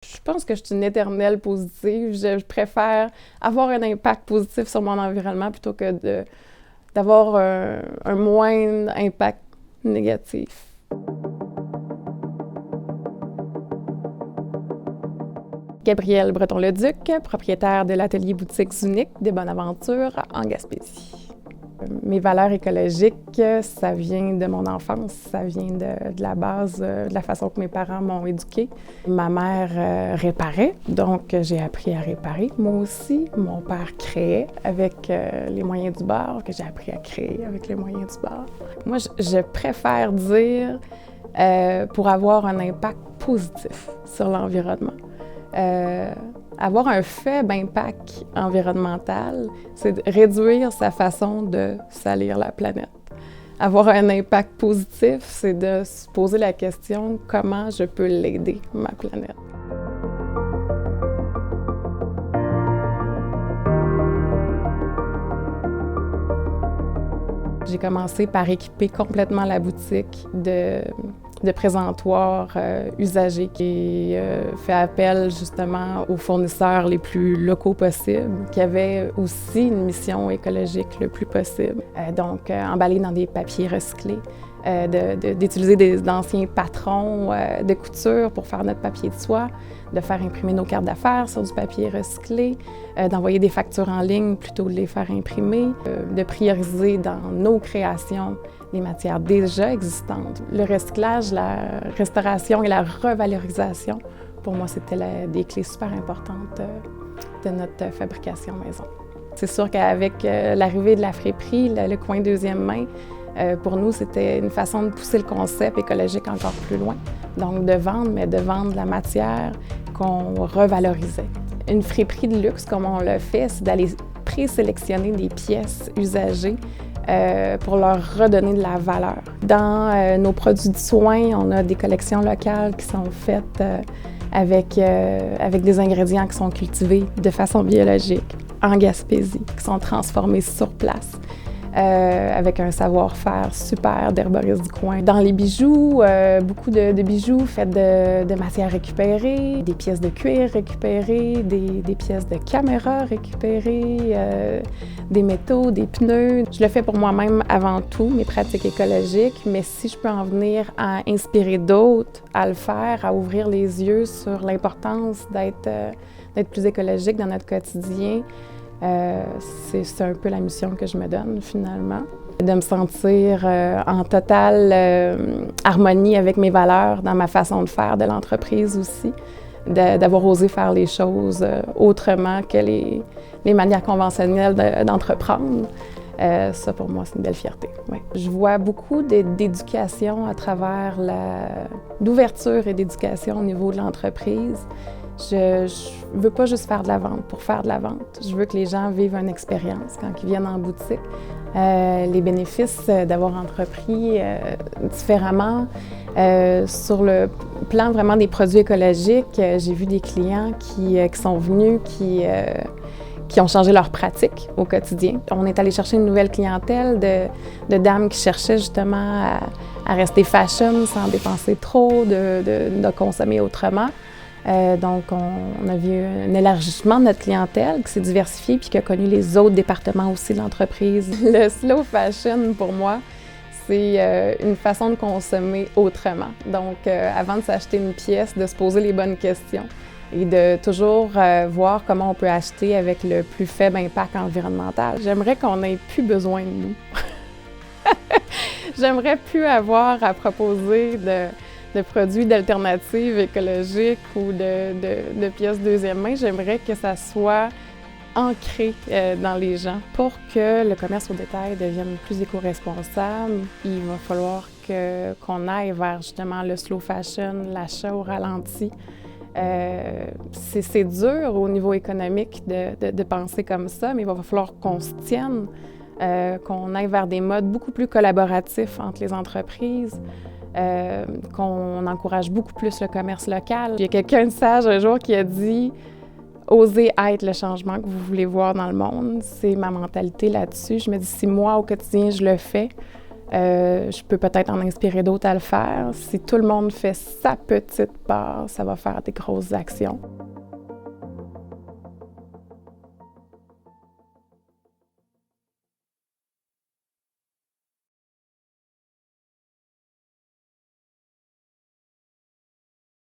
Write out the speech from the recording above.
Je pense que je suis une éternelle positive. Je préfère avoir un impact positif sur mon environnement plutôt que d'avoir un moindre impact négatif. Gabrielle Breton-Leduc, propriétaire de l'atelier boutique Unique des Bonaventures en Gaspésie. Mes valeurs écologiques, ça vient de mon enfance, ça vient de la base, de la façon que mes parents m'ont éduquée. Ma mère réparait, donc j'ai appris à réparer. Moi aussi, mon père créait avec les moyens du bord, que j'ai appris à créer avec les moyens du bord. Moi, je préfère dire pour avoir un impact positif sur l'environnement. Avoir un faible impact environnemental, c'est de réduire sa façon de salir la planète. Avoir un impact positif, c'est de se poser la question « Comment je peux l'aider, ma planète? » J'ai commencé par équiper complètement la boutique de présentoirs usagés qui fait appel justement aux fournisseurs les plus locaux possibles, qui avaient aussi une mission écologique le plus possible. Donc, emballer dans des papiers recyclés, d'utiliser d'anciens patrons de couture pour faire notre papier de soie, de faire imprimer nos cartes d'affaires sur du papier recyclé, d'envoyer des factures en ligne plutôt que de les faire imprimer, de prioriser dans nos créations les matières déjà existantes. Le recyclage, la restauration et la revalorisation, pour moi, c'était des clés super importantes de notre fabrication maison. C'est sûr qu'avec l'arrivée de la friperie, le coin deuxième main, pour nous, c'était une façon de pousser le concept écologique encore plus loin. Donc de vendre, mais de vendre la matière qu'on revalorisait. Une friperie de luxe, comme on le fait, c'est d'aller présélectionner des pièces usagées pour leur redonner de la valeur. Dans nos produits de soins, on a des collections locales qui sont faites avec des ingrédients qui sont cultivés de façon biologique en Gaspésie, qui sont transformés sur place. Avec un savoir-faire super d'herboristes du coin. Dans les bijoux, beaucoup de bijoux faits de matières récupérées, des pièces de cuir récupérées, des pièces de caméra récupérées, des métaux, des pneus. Je le fais pour moi-même avant tout, mes pratiques écologiques, mais si je peux en venir à inspirer d'autres à le faire, à ouvrir les yeux sur l'importance d'être plus écologique dans notre quotidien, c'est un peu la mission que je me donne, finalement. De me sentir en totale harmonie avec mes valeurs dans ma façon de faire de l'entreprise aussi. D'avoir osé faire les choses autrement que les manières conventionnelles d'entreprendre. Ça, pour moi, c'est une belle fierté. Ouais. Je vois beaucoup d'éducation à travers d'ouverture et d'éducation au niveau de l'entreprise. Je veux pas juste faire de la vente pour faire de la vente. Je veux que les gens vivent une expérience quand ils viennent en boutique. Les bénéfices d'avoir entrepris différemment. Sur le plan vraiment des produits écologiques, j'ai vu des clients qui sont venus, qui ont changé leur pratique au quotidien. On est allé chercher une nouvelle clientèle de dames qui cherchaient justement à rester fashion sans dépenser trop, de consommer autrement. Donc, on a vu un élargissement de notre clientèle qui s'est diversifiée puis qui a connu les autres départements aussi de l'entreprise. Le slow fashion, pour moi, c'est une façon de consommer autrement. Donc, avant de s'acheter une pièce, de se poser les bonnes questions et de toujours voir comment on peut acheter avec le plus faible impact environnemental. J'aimerais qu'on n'ait plus besoin de nous. J'aimerais plus avoir à proposer de produits d'alternatives écologiques ou de pièces deuxième main. J'aimerais que ça soit ancré dans les gens. Pour que le commerce au détail devienne plus éco-responsable, il va falloir qu'on aille vers justement le slow fashion, l'achat au ralenti. C'est dur au niveau économique de penser comme ça, mais il va falloir qu'on se tienne, qu'on aille vers des modes beaucoup plus collaboratifs entre les entreprises. Qu'on encourage beaucoup plus le commerce local. Il y a quelqu'un de sage un jour qui a dit « Osez être le changement que vous voulez voir dans le monde ». C'est ma mentalité là-dessus. Je me dis, si moi, au quotidien, je le fais, Je peux peut-être en inspirer d'autres à le faire. Si tout le monde fait sa petite part, ça va faire des grosses actions.